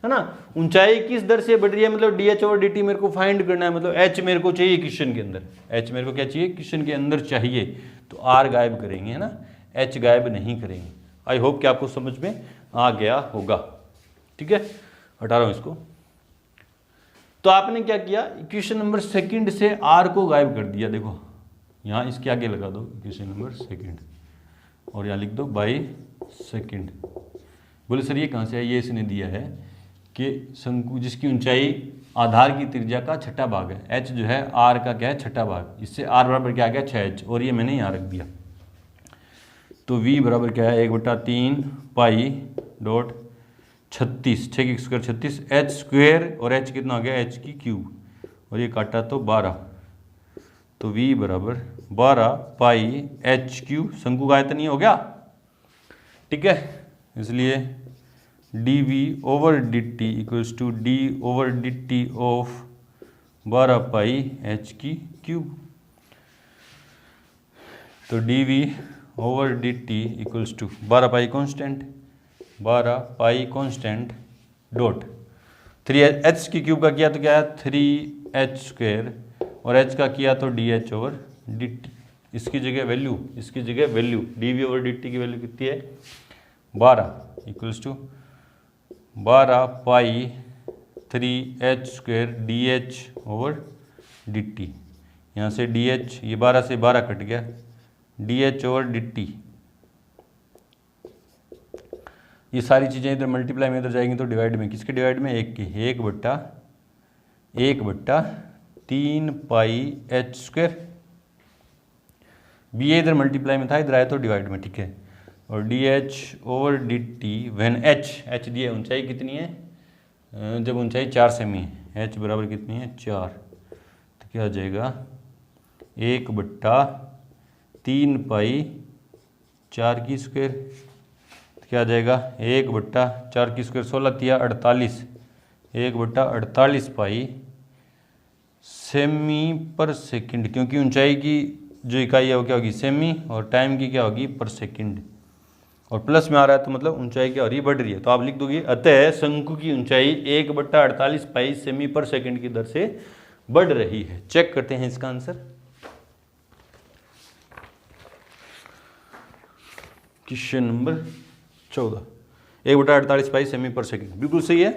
है ना। ऊंचाई किस दर से बढ़ रही है, मतलब dh/dt मेरे को फाइंड करना है, मतलब h मेरे को चाहिए क्वेश्चन के अंदर, h मेरे को क्या चाहिए, क्वेश्चन के अंदर चाहिए, तो r गायब करेंगे, है ना, h गायब नहीं करेंगे। आई होप कि आपको समझ में आ गया होगा। ठीक है, हटा रहा हूं इसको। तो आपने क्या किया, इक्वेशन नंबर सेकंड से r को गायब कर दिया, देखो यहाँ इसके आगे लगा दो इक्वेशन नंबर सेकंड, और यहाँ लिख दो बाई सेकंड। बोले सर ये कहाँ से है, ये इसने दिया है कि शंकु जिसकी ऊंचाई आधार की त्रिज्या का छठा भाग है, h जो है r का क्या है, छठा भाग, इससे r बराबर क्या आ गया 6h, और ये मैंने यहाँ रख दिया। तो v बराबर क्या है 1/3 पाई डॉट 36, 6 की स्क्वायर 36, h स्क्वायर, और h कितना हो गया, h की क्यूब, और ये काटा तो 12, तो v बराबर 12 पाई h क्यूब, शंकु का आयतन ये हो गया। ठीक है, इसलिए dv/dt equals to d/dt of 12 pi h की क्यूब। तो dv/dt equals to 12 pi constant, 12 pi constant dot 3h की क्यूब का किया तो क्या है 3h स्क्वायर, और h का किया तो dh/dt। इसकी जगह वैल्यू dv/dt की वैल्यू कितनी है 12 equals to 12 pi 3h square dh/dt। यहाँ से dh, ये 12 से 12 कट गया, dh/dt। ये सारी चीज़ें इधर मल्टीप्लाई में इधर जाएंगी तो डिवाइड में, किसके डिवाइड में, 1 के, 1/3 पाई h स्क्वायर, बी इधर मल्टीप्लाई में था, इधर आया तो डिवाइड में। ठीक है, और dh/dt व्हेन h दिया ऊंचाई कितनी है, जब ऊंचाई 4 सेमी है, h बराबर कितनी है 4, तो क्या हो जाएगा 1/3 पाई 4 की स्क्वायर, तो क्या आ जाएगा 1/4 की स्क्वायर, 16 तिया 48, 1/48 पाई सेमी पर सेकंड, क्योंकि ऊंचाई की जो इकाई है वो क्या होगी सेमी, और टाइम की क्या होगी पर सेकंड, और प्लस में आ रहा है तो मतलब ऊंचाई क्या हो रही है, बढ़ रही है। तो आप लिख दोगे अतः शंकु की ऊंचाई 1/48 पाई सेमी पर सेकंड की दर से बढ़ रही है। चेक करते हैं इसका आंसर। क्वेश्चन नंबर 14, 1/48 पाई सेमी पर सेकेंड, बिल्कुल सही है।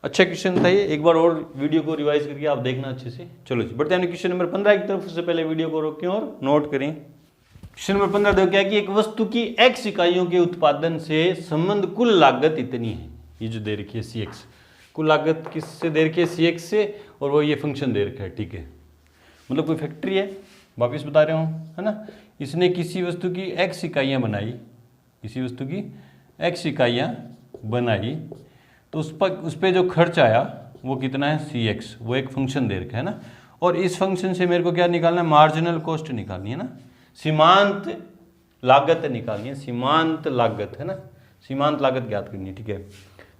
अच्छा क्वेश्चन था ये, एक बार और वीडियो को रिवाइज करके आप देखना अच्छे से। चलो जी बढ़ते हैं क्वेश्चन नंबर 15 की तरफ। उससे पहले वीडियो को रोकें और नोट करें। क्वेश्चन नंबर 15 देखो क्या है कि एक वस्तु की x इकाइयों के उत्पादन से संबंध कुल लागत इतनी है। ये जो दे रखी है Cx, कुल लागत किससे दे रखी है? Cx से, और वो ये फंक्शन दे रखा है, ठीक है। मतलब कोई फैक्ट्री है, वापिस बता रहा हूँ, है ना। इसने किसी वस्तु की x इकाइयाँ बनाई, किसी वस्तु की x इकाइयाँ बनाई, तो उस पर जो खर्च आया वो कितना है? Cx, वो एक फंक्शन दे रखा है ना। और इस फंक्शन से मेरे को क्या निकालना है? मार्जिनल कॉस्ट निकालनी है ना, सीमांत लागत निकालनी है, सीमांत लागत, है ना, सीमांत लागत ज्ञात करनी है, ठीक है।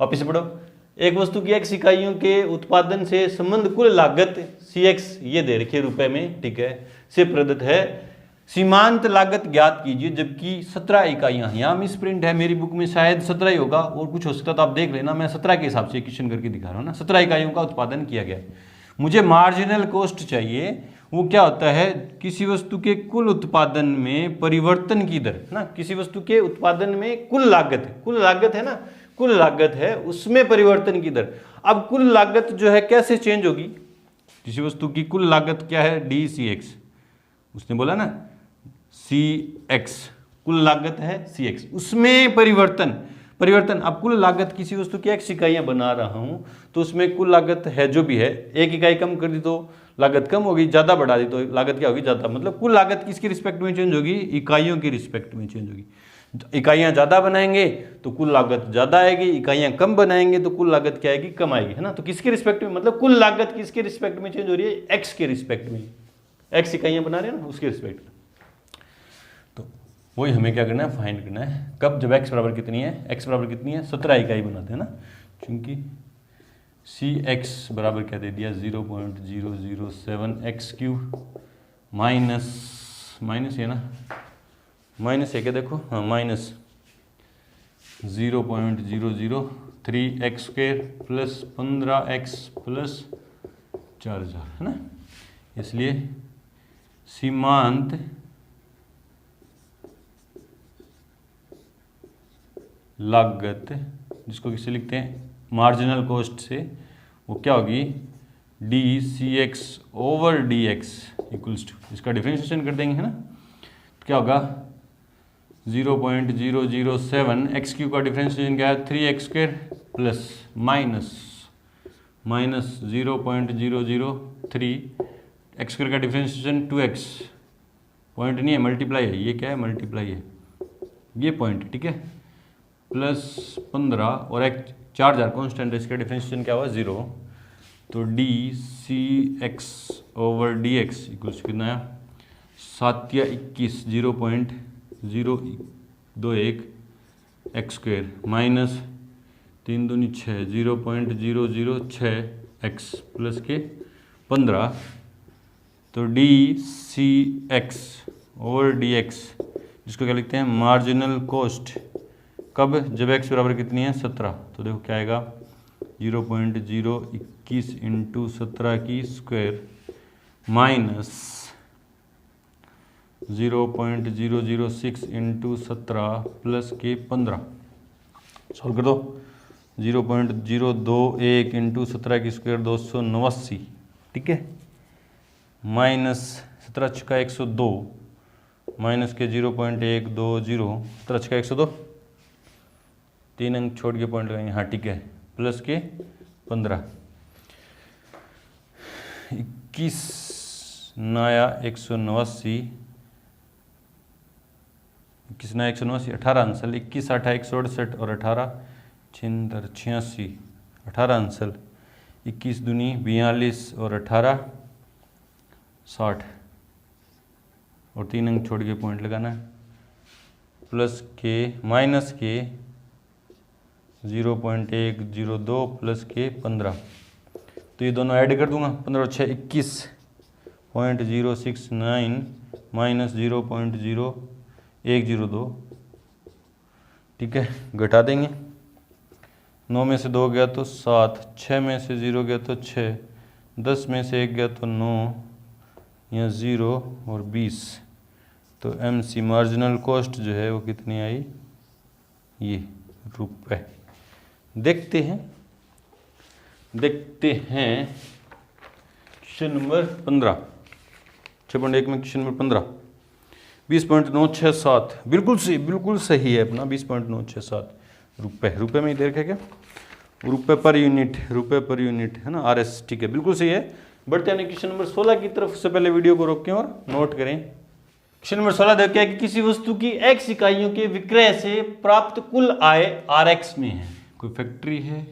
वापिस से पढ़ो। एक वस्तु की x इकाइयों के उत्पादन से संबंध कुल लागत Cx ये दे रखी है रुपए में, ठीक है, से प्रदत्त है। सीमांत लागत ज्ञात कीजिए, जबकि 17 इकाइयां, यहाँ मिस प्रिंट है मेरी बुक में, शायद 17 ही होगा और कुछ हो सकता तो आप देख लेना। मैं 17 के हिसाब से क्वेश्चन करके दिखा रहा हूँ ना। 17 इकाइयों का उत्पादन किया गया है। मुझे मार्जिनल कॉस्ट चाहिए। वो क्या होता है? किसी वस्तु के कुल उत्पादन में परिवर्तन की दर ना, किसी वस्तु के उत्पादन में कुल लागत है ना, कुल लागत है, उसमें परिवर्तन की दर। अब कुल लागत जो है कैसे चेंज होगी? किसी वस्तु की कुल लागत क्या है? DCx, उसने बोला ना Cx, कुल लागत है Cx, उसमें परिवर्तन। अब कुल लागत किसी वस्तु की x इकाइयां बना रहा हूं, तो उसमें कुल लागत है जो भी है, एक इकाई कम कर दी तो लागत कम होगी, ज्यादा बढ़ा दी तो लागत क्या होगी? ज्यादा। मतलब कुल लागत किसके रिस्पेक्ट में चेंज होगी? इकाइयों के रिस्पेक्ट में चेंज होगी। इकाइयां ज्यादा बनाएंगे तो कुल लागत ज्यादा आएगी, इकाइयां कम बनाएंगे तो कुल लागत क्या आएगी? कम आएगी, है ना। तो किसके रिस्पेक्ट में? मतलब कुल लागत किसके रिस्पेक्ट में चेंज हो रही है? x के रिस्पेक्ट में। x इकाइयां बना रहे हैं ना, उसके रिस्पेक्ट में। तो वही हमें क्या करना है? फाइंड करना है। कब? जब x बराबर कितनी है? x बराबर कितनी है? 17 इकाई बनाते हैं ना, क्योंकि Cx बराबर क्या दे दिया? 0.007 x³ माइनस है ना, माइनस है क्या? देखो हाँ, minus 0.003 x² plus 15x plus 4000, है ना। इसलिए सीमांत लागत, जिसको किससे लिखते हैं? मार्जिनल कॉस्ट से, वो क्या होगी? DCx over DX equals to, इसका डिफरेंशिएशन कर देंगे, है ना। तो क्या होगा? 0.007 x³ का डिफरेंशिएशन क्या है? 3x² प्लस माइनस 0.003 x² का डिफरेंशिएशन 2x, पॉइंट नहीं है, मल्टीप्लाई है, ये क्या है? मल्टीप्लाई है, ये पॉइंट, ठीक है, प्लस 15 और एक 4000 कॉन्स्टेंट है, इसका डिफरेंशिएशन क्या हुआ? 0। तो DCx ओवर DX इक्वल्स कितना है? 7 या 21, 0.021 x² माइनस 3 दूनी 6, 0.006 x प्लस के 15। तो DCx ओवर DX, जिसको क्या लिखते हैं? Marginal cost. कब? जब x बराबर कितनी है? 17। तो देखो क्या आएगा? 0.021 इंटू 17 की स्क्वायर माइनस 0.006 इंटू 17 प्लस के 15। सॉल्व कर दो। 0.021 इंटू 17 की स्क्वायर 289, ठीक है, माइनस 17 छक्का 102 माइनस के 0.120, 17 छक्का 102, 3 अंक छोड़ के पॉइंट लगाएंगे, हाँ ठीक है, प्लस के 15, 21 नया 189, 21 नया 189, 18 आंसर, 21 8 168 और 18 छिहत्तर 86, 18 आंसर, 21 दूनी 42 और 18 60, और 3 अंक छोड़ के पॉइंट लगाना है, प्लस के माइनस के 0.102 प्लस के 15। तो ये दोनों ऐड कर दूंगा, 15 और 6 21.069 माइनस 0.0102, ठीक है, घटा देंगे। 9 में से 2 गया तो 7, 6 में से 0 गया तो 6, 10 में से 1 गया तो 9, यहाँ 0 और 20, तो MC मार्जिनल कॉस्ट जो है वो कितनी आई, ये रुपए। देखते हैं क्वेश्चन नंबर 15, 6.1 में क्वेश्चन नंबर 15, 20.967 बिल्कुल सही है अपना 20.967 रुपए में ही दे रखा है क्या, रुपए पर यूनिट है ना, RS, ठीक है, बिल्कुल सही है। बढ़ते हैं क्वेश्चन नंबर 16 की तरफ। उससे पहले वीडियो को रोकें और नोट करें। क्वेश्चन नंबर 16 देखते हैं कि किसी वस्तु की x इकाइयों के विक्रय से प्राप्त कुल आय RX में है। कोई फैक्ट्री है,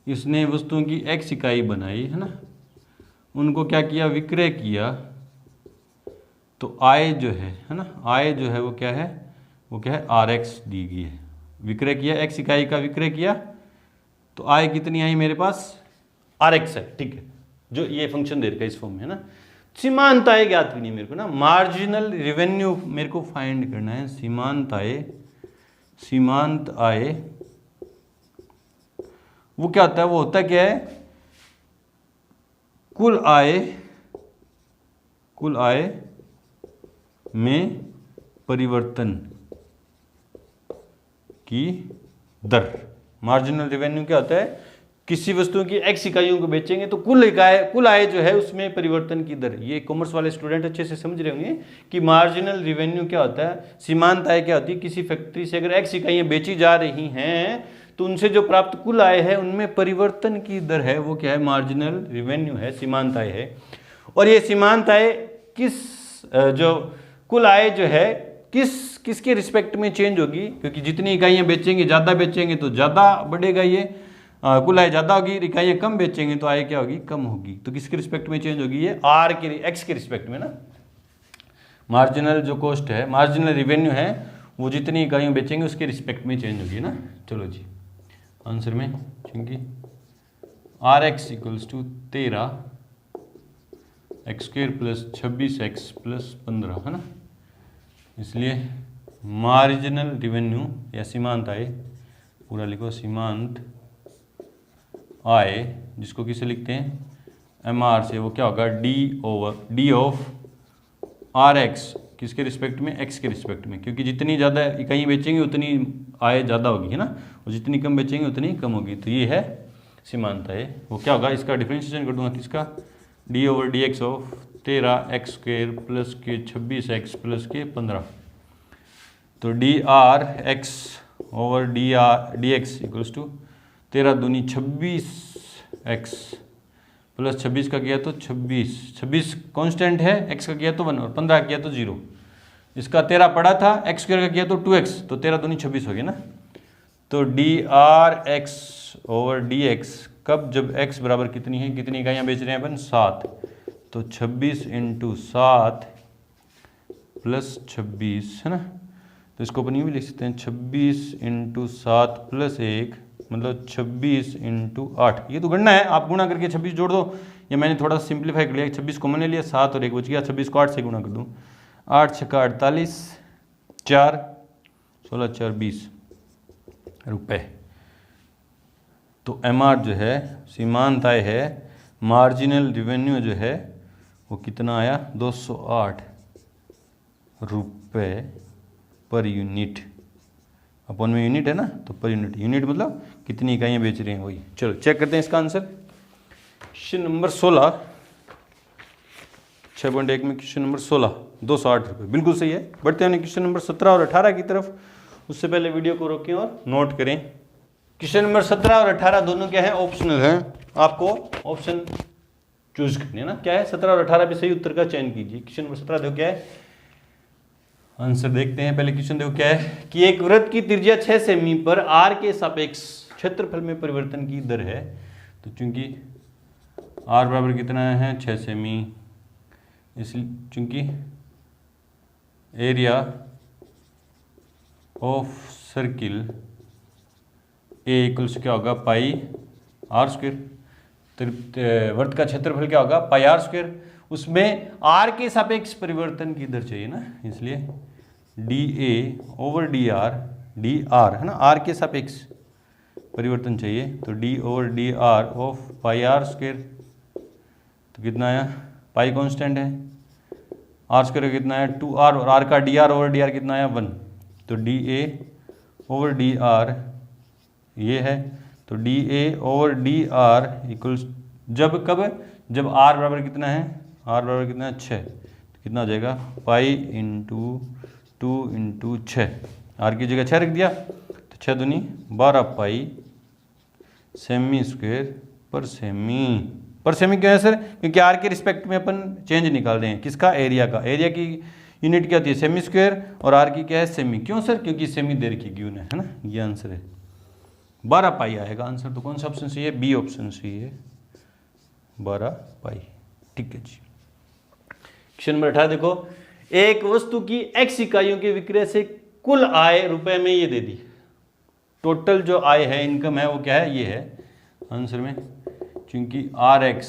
इसने वस्तुओं की x इकाई बनाई है ना, उनको क्या किया, विक्रय किया, तो आय जो है ना, आय जो है वो क्या है RX दी गई है। विक्रय किया, x इकाई का विक्रय किया, तो आय कितनी आई मेरे पास, RX है, ठीक है, जो ये फंक्शन दे रखा है इस फॉर्म में है ना। सीमांत आय ज्ञात करनी है मेरे को ना, मार्जिनल रेवेन्यू मेरे को फाइंड करना है। सीमांत आय वो क्या होता है, वो होता क्या है, कुल आय में परिवर्तन की दर। मार्जिनल रेवेन्यू क्या होता है, किसी वस्तु की x इकाइयों को बेचेंगे तो कुल आय जो है उसमें परिवर्तन की दर। ये कॉमर्स वाले स्टूडेंट अच्छे से समझ रहे होंगे कि मार्जिनल रेवेन्यू क्या होता है, सीमांत आय क्या होती है, किसी फैक्ट्री से अगर x इकाइयां बेची जा रही हैं तो उनसे जो प्राप्त कुल आय है उनमें परिवर्तन की दर है, वो क्या है, मार्जिनल रेवेन्यू है, सीमांत आय है। और ये सीमांत आय जो कुल आय जो है किसके रिस्पेक्ट में चेंज होगी, क्योंकि जितनी इकाइयां बेचेंगे, ज़्यादा बेचेंगे तो ज़्यादा बढ़ेगा ये, कुल आय ज़्यादा होगी, इकाइयां कम बेचेंगे तो आय क्या होगी, कम होगी। तो किसके रिस्पेक्ट में चेंज होगी, ये x के रिस्पेक्ट में ना। मार्जिनल जो कॉस्ट है, मार्जिनल रेवेन्यू है, वो जितनी इकाइयां बेचेंगे उसके रिस्पेक्ट में चेंज होगी ना। चलो जी आंसर में, क्योंकि RX equals to 13 x² plus 26x plus 15 है ना, इसलिए मार्जिनल रेवेन्यू या सीमांत आय, पूरा लिखो सीमांत आय, जिसको किसे लिखते हैं, MR से, वो क्या होगा, D ऑफ RX, किसके रिस्पेक्ट में, x के रिस्पेक्ट में, क्योंकि जितनी ज़्यादा इकाइयाँ बेचेंगे उतनी आय ज़्यादा होगी है ना, और जितनी कम बेचेंगे उतनी कम होगी। तो ये है सीमांत आय। वो क्या होगा, इसका डिफरेंशिएशन कर दूंगा किसका, D/dx ऑफ 13x² प्लस के 26x प्लस के 15। तो dRx/dx इक्वल्स टू 13 दूनी 26x प्लस 26 का किया तो 26 कांस्टेंट है, x का किया तो 1 और 15 का किया तो 0। इसका 13 पड़ा था, x² का किया तो 2x, तो 13 दूनी 26 हो गया ना। तो dRx/dx कब, जब x बराबर कितनी है, कितनी इकाइयाँ बेच रहे हैं अपन, 7, तो 26 × 7 प्लस 26 है ना। तो इसको अपन यूँ भी लिख सकते हैं, 26 × 7 प्लस 1 मतलब 26 × 8। ये तो गणना है, आप गुणा करके 26 जोड़ दो, या मैंने थोड़ा सिंप्लीफाई कर लिया, 26 कॉमन ले लिया, 7 और 1 बच गया, 26 को 8 से गुणा कर दूँ, 8 × 6 = 48, 4 16 4 20 रुपये। तो MR जो है सीमांत आय है, मार्जिनल रेवेन्यू जो है वो कितना आया, 208 रुपये पर यूनिट। अपन में यूनिट है ना, तो पर यूनिट मतलब कितनी इकाइयाँ बेच रहे हैं वही। चलो चेक करते हैं इसका आंसर। क्वेश्चन नंबर 16, 6.1 में क्वेश्चन नंबर 16, 208 रुपये, बिल्कुल सही है। बढ़ते हैं क्वेश्चन नंबर 17 और 18 की तरफ। उससे पहले वीडियो को रोकें और नोट करें। क्वेश्चन नंबर 17 और 18 दोनों क्या है, ऑप्शनल है, आपको ऑप्शन चूज करने है ना। क्या है, 17 और 18 पे सही उत्तर का चयन कीजिए। क्वेश्चन नंबर 17 देखो क्या है, आंसर देखते हैं। पहले क्वेश्चन देखो क्या है कि एक वृत्त की त्रिज्या 6 सेमी पर r के सापेक्ष क्षेत्रफल में परिवर्तन की दर है। तो चूंकि r बराबर कितना है, 6 सेमी, इसलिए चूंकि area of circle A equals क्या होगा, पाई r स्क्वायर। वर्त का क्षेत्रफल क्या होगा, पाई r स्क्वायर। उसमें r के सापेक्ष परिवर्तन की दर चाहिए ना, इसलिए dA/dr, dr है ना, r के सापेक्ष परिवर्तन चाहिए। तो d/dr of pi r square, तो कितना आया, पाई कांस्टेंट है, आर स्क्वायर कितना है 2r, और आर का D R over D R कितना आया 1, तो D A over D R ये है, तो D A over D R equals जब कब, जब आर बराबर कितना है, आर बराबर कितना है 6, तो कितना हो जाएगा पाई इंटू 2 इंटू 6, आर की जगह 6 रख दिया, तो 6 दूनी 12 पाई सेमी स्क्वायर पर सेमी क्यों है सर, क्योंकि आर के रिस्पेक्ट में अपन चेंज निकाल रहे हैं, किसका, एरिया का, एरिया की यूनिट क्या होती है सेमी स्क्वायर, और आर की क्या है सेमी, क्यों सर, क्योंकि सेमी देर की गिवन है ना, ये आंसर है 12 पाई आएगा आंसर। तो कौन सा ऑप्शन सही है, बी ऑप्शन सही है 12 पाई। ठीक है जी, क्वेश्चन नंबर 18 देखो, एक वस्तु की x इकाइयों के विक्रय से कुल आय रुपए में ये दे दी, टोटल जो आय है इनकम है वो क्या है, ये है आंसर में, क्योंकि आर एक्स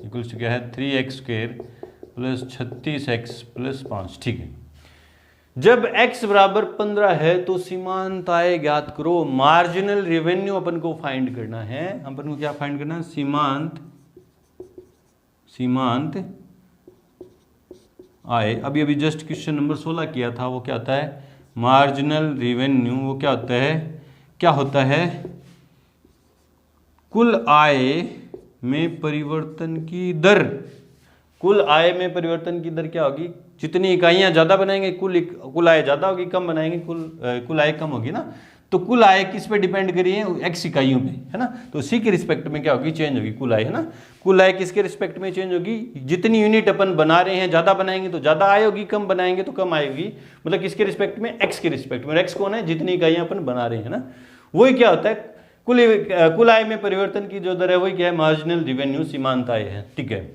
इक्वल्स टू क्या है 3x square plus 36x plus 5। ठीक है, जब x बराबर 15 है तो सीमांत आय ज्ञात करो। मार्जिनल रेवेन्यू अपन को फाइंड करना है, अपन को क्या फाइंड करना है, सीमांत आय। अभी जस्ट क्वेश्चन नंबर 16 किया था, वो क्या होता है मार्जिनल रेवेन्यू, वो क्या होता है कुल आय में परिवर्तन की दर। कुल आय में परिवर्तन की दर क्या होगी, जितनी इकाइयां ज्यादा बनाएंगे कुल आय ज्यादा होगी, कम बनाएंगे कुल आय कम होगी ना। तो कुल आय किस पे डिपेंड करी है, x इकाइयों पे, है ना। तो उसी के रिस्पेक्ट में क्या होगी, चेंज होगी कुल आय, है ना। कुल आय किसके रिस्पेक्ट में चेंज होगी, जितनी यूनिट अपन बना रहे हैं, ज्यादा बनाएंगे तो ज्यादा आय होगी, कम बनाएंगे तो कम आय होगी। मतलब किसके रिस्पेक्ट में, x के रिस्पेक्ट में। x कौन है, जितनी इकाइयां अपन बना रहे हैं ना। वही क्या होता है कुल आय में परिवर्तन की जो दर है वही क्या है, मार्जिनल रेवेन्यू, सीमांत आय है। ठीक है,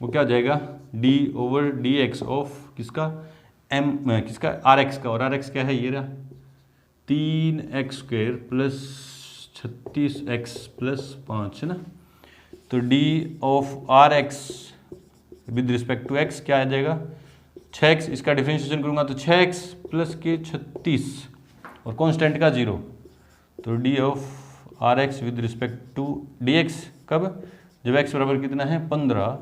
वो क्या हो जाएगा d over D x of किसका किसका rx का, और rx क्या है ये रहा 3x square plus 36x plus 5, है ना। तो d of rx with respect to x क्या आ जाएगा 6x, इसका डिफरेंशिएशन करूंगा तो 6x प्लस के 36 और कांस्टेंट का 0, तो d of rx with respect to dx कब, जब x बराबर कितना है 15,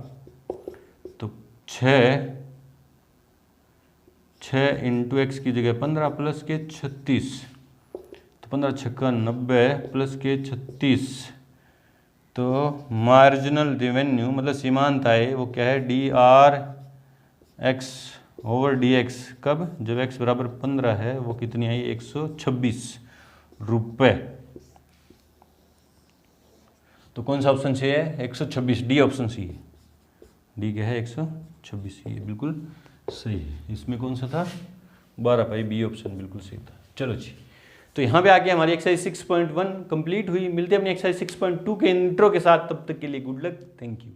तो 6 इंटू एक्स की जगह 15 प्लस के 36, तो 15 छक्का 90 प्लस के 36, तो मार्जिनल रेवेन्यू मतलब सीमांत आय वो क्या है D R x over D x कब, जब एक्स बराबर 15 है, वो कितनी आई 126 रुपये। तो कौन सा ऑप्शन सही है 126, डी ऑप्शन सही है, डी क्या है 126, ये बिल्कुल सही है। इसमें कौन सा था 12 पाई, बी ऑप्शन बिल्कुल सही था। चलो जी, तो यहाँ पे आके हमारी एक्सरसाइज 6.1 कंप्लीट हुई। मिलते हैं अपनी एक्सरसाइज 6.2 के इंट्रो के साथ, तब तक के लिए गुड लक, थैंक यू।